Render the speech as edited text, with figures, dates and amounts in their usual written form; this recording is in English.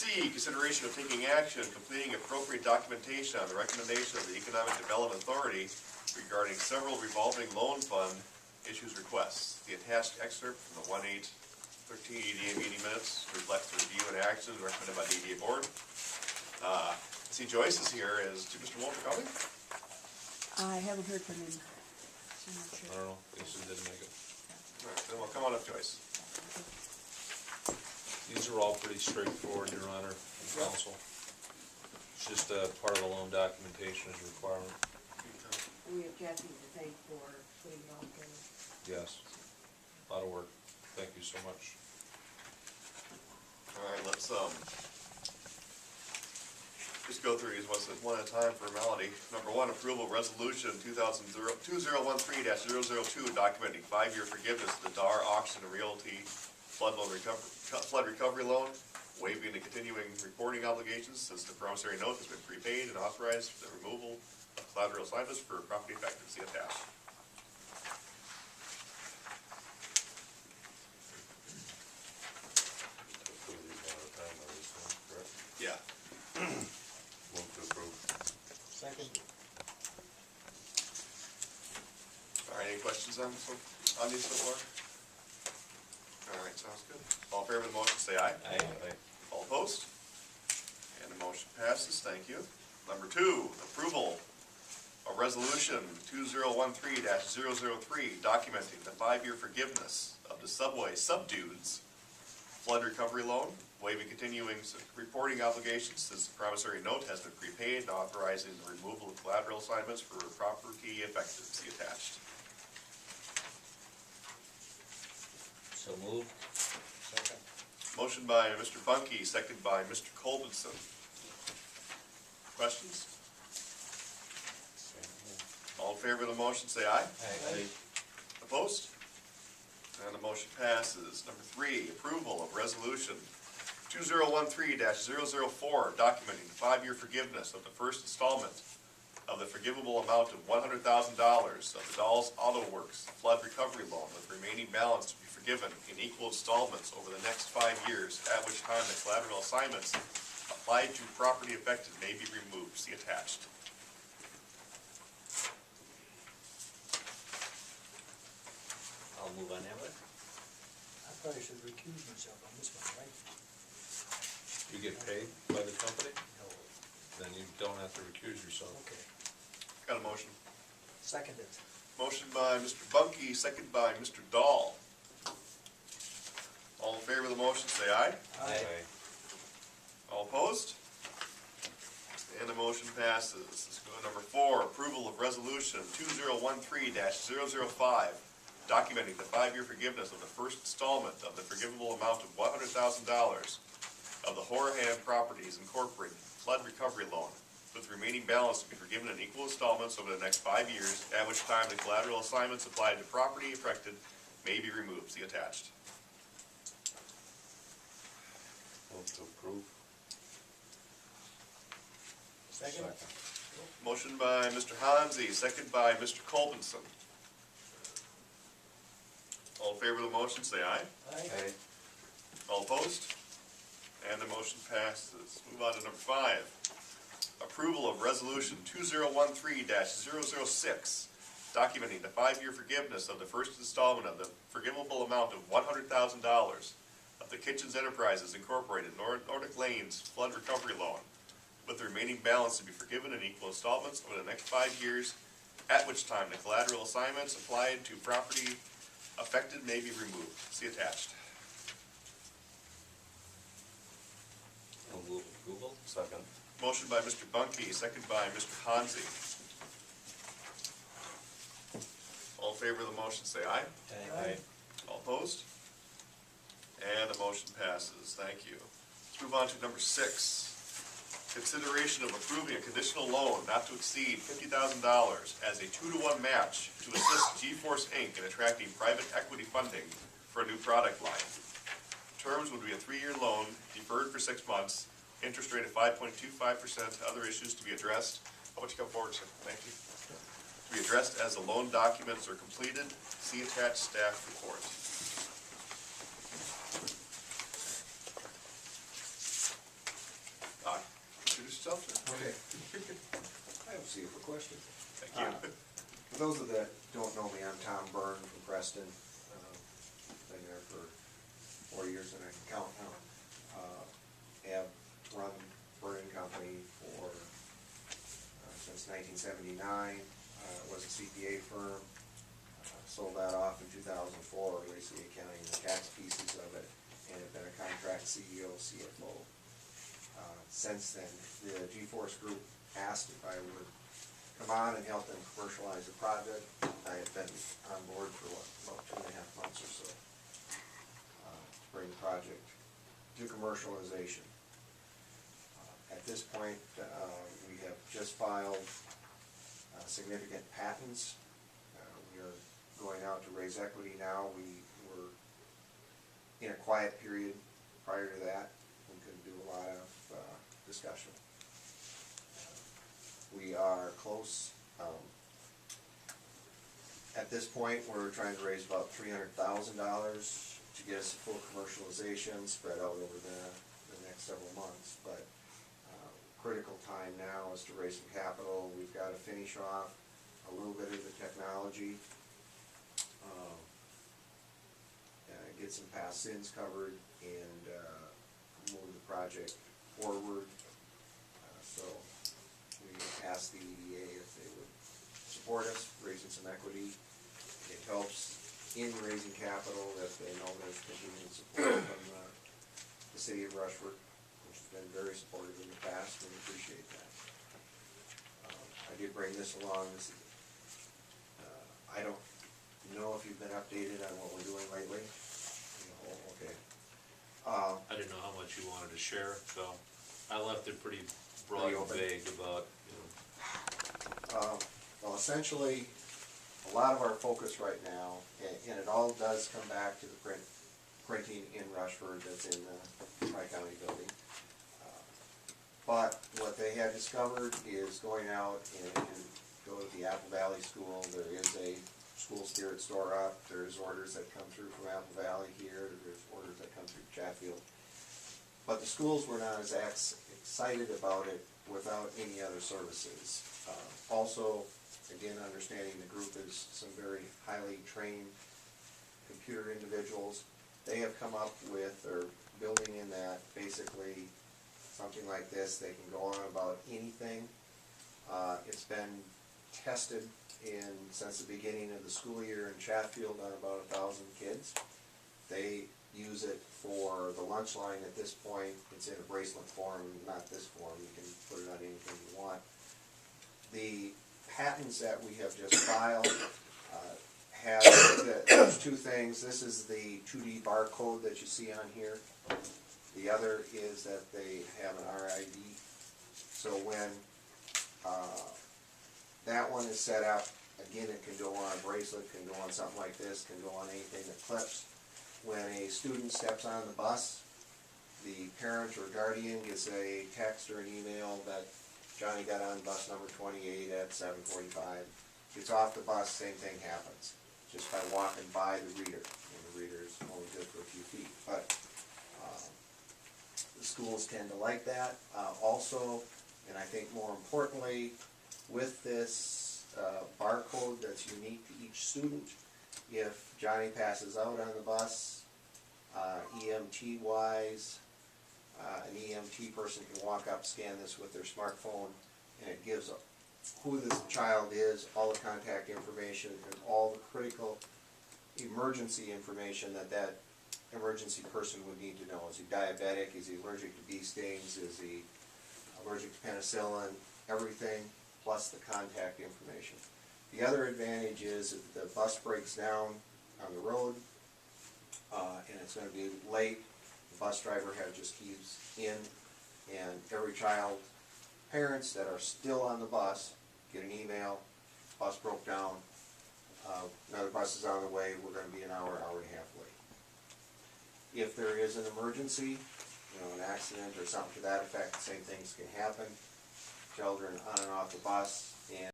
C, consideration of taking action, completing appropriate documentation on the recommendation of the Economic Development Authority regarding several revolving loan fund issues requests. The attached excerpt from the 1/8/13 EDA meeting minutes reflects the review and action recommended by the EDA board. I see Joyce is here. Is Mr. Wolf coming? I haven't heard from him. I'm not I sure. don't know, guess he didn't make it. All right, then we'll come on up, Joyce. These are all pretty straightforward, Your Honor, and Counsel. It's just a part of the loan documentation is a requirement. We have Kathy to thank for putting it all together. Yes, a lot of work. Thank you so much. All right, let's just go through these one at a time for formality. Number one, approval resolution 2013-002 documenting 5-year forgiveness of the DAR auction and realty flood recovery loan, waiving the continuing reporting obligations since the promissory note has been prepaid and authorized for the removal of collateral assignments for property affected. See attached. Approve these one at a time, I assume, correct? Yeah. Move to approve. Second. All right, any questions on this one, on these so far? All right, sounds good. All in favor of the motion, say aye. Aye. All opposed? And the motion passes, thank you. Number two, approval of resolution 2013-003 documenting the 5-year forgiveness of the subway subdues flood recovery loan, waiving continuing reporting obligations since the promissory note has been prepaid and authorizing the removal of collateral assignments for property affected. See attached. So moved. Second. Motion by Mr. Bunky, second by Mr. Colvinson. Questions? All in favor of the motion, say aye. Aye. Opposed? And the motion passes. Number three, approval of resolution 2013-004 documenting the 5-year forgiveness of the first installment of the forgivable amount of $100,000 of the Dolls Auto Works flood recovery loan, with remaining balance to be forgiven in equal installments over the next 5 years, at which time the collateral assignments applied to property affected may be removed. See attached. I'll move on that one. I probably should recuse myself on this one, right? You get paid by the company, No. then you don't have to recuse yourself. Okay. Got a motion. Seconded. Motion by Mr. Bunky, second by Mr. Dahl. All in favor of the motion, say aye. Aye. All opposed? And the motion passes. Let's go to number four, approval of resolution 2013-005, documenting the 5-year forgiveness of the first installment of the forgivable amount of $100,000 of the Horahan Properties Incorporated flood recovery loan, with remaining balance to be forgiven in equal installments over the next 5 years, at which time the collateral assignments applied to property affected may be removed. See attached. Move to approve. Second. Motion by Mr. Hansi, second by Mr. Colvinson. All in favor of the motion, say aye. Aye. All opposed? And the motion passes. Move on to number five. Approval of resolution 2013-006, documenting the 5-year forgiveness of the first installment of the forgivable amount of $100,000 of the Kitchens Enterprises Incorporated Nordic Lanes flood recovery loan, with the remaining balance to be forgiven in equal installments over the next 5 years, at which time the collateral assignments applied to property affected may be removed. See attached. I'll move approval. Second. Motion by Mr. Bunky, second by Mr. Hansi. All in favor of the motion, say aye. Aye. All opposed? And the motion passes. Thank you. Let's move on to number 6. Consideration of approving a conditional loan not to exceed $50,000 as a 2-to-1 match to assist G-Force Inc. in attracting private equity funding for a new product line. Terms would be a 3-year loan, deferred for 6 months, interest rate of 5.25%, other issues to be addressed. How about you come forward, sir? Thank you. To be addressed as the loan documents are completed. See attached staff report. see you for questions. Thank you. For those of that don't know me, I'm Tom Byrne from Preston. Been there for 4 years and I can count now. Have run Burning Company for since 1979. Was a CPA firm. Sold that off in 2004, basically accounting the tax pieces of it, and have been a contract CEO, CFO. Since then, the G-Force Group asked if I would come on and help them commercialize the project. I have been on board for about 2.5 months or so to bring the project to commercialization. At this point, we have just filed significant patents. We are going out to raise equity now. We were in a quiet period prior to that. We couldn't do a lot of discussion. We are close. At this point, we're trying to raise about $300,000 to get us a full commercialization spread out over the next several months. But critical time now is to raise some capital. We've got to finish off a little bit of the technology, get some past sins covered, and move the project forward. So we asked the EDA if they would support us, raising some equity. It helps in raising capital if they know there's continued support from the city of Rushford, which has been very supportive in the past, and we appreciate that. I did bring this along. I don't know if you've been updated on what we're doing lately. No, okay. I didn't know how much you wanted to share, so I left it pretty broad and vague about, Well, essentially, a lot of our focus right now, and it all does come back to the printing in Rushford that's in the Tri-County building. But what they have discovered is going out, and if you go to the Apple Valley School, there is a school spirit store up. There's orders that come through from Apple Valley here. There's orders that come through Chatfield. But the schools were not as excited about it without any other services. Also, again, understanding the group is some very highly trained computer individuals. They have come up with, or building in that, basically something like this. They can go on about anything. It's been tested since the beginning of the school year in Chatfield on about 1,000 kids. They use it for the lunch line at this point. It's in a bracelet form, not this form. You can put it on anything you want. The patents that we have just filed have, there's two things. This is the 2D barcode that you see on here. The other is that they have an RID. So when that one is set up, again, it can go on a bracelet, can go on something like this, can go on anything that clips. When a student steps on the bus, the parent or guardian gets a text or an email that Johnny got on bus number 28 at 7:45. Gets off the bus, same thing happens, just by walking by the reader. And the reader is only good for a few feet. But the schools tend to like that. Also, and I think more importantly, with this barcode that's unique to each student, if Johnny passes out on the bus, EMT-wise, an EMT person can walk up, scan this with their smartphone, and it gives who this child is, all the contact information, and all the critical emergency information that emergency person would need to know. Is he diabetic? Is he allergic to bee stings? Is he allergic to penicillin? Everything, plus the contact information. The other advantage is if the bus breaks down on the road, and it's going to be late, the bus driver just keys in, and every child, parents that are still on the bus get an email, bus broke down, another bus is on the way, we're going to be an hour, hour and a half late. If there is an emergency, an accident or something to that effect, the same things can happen. Children on and off the bus, and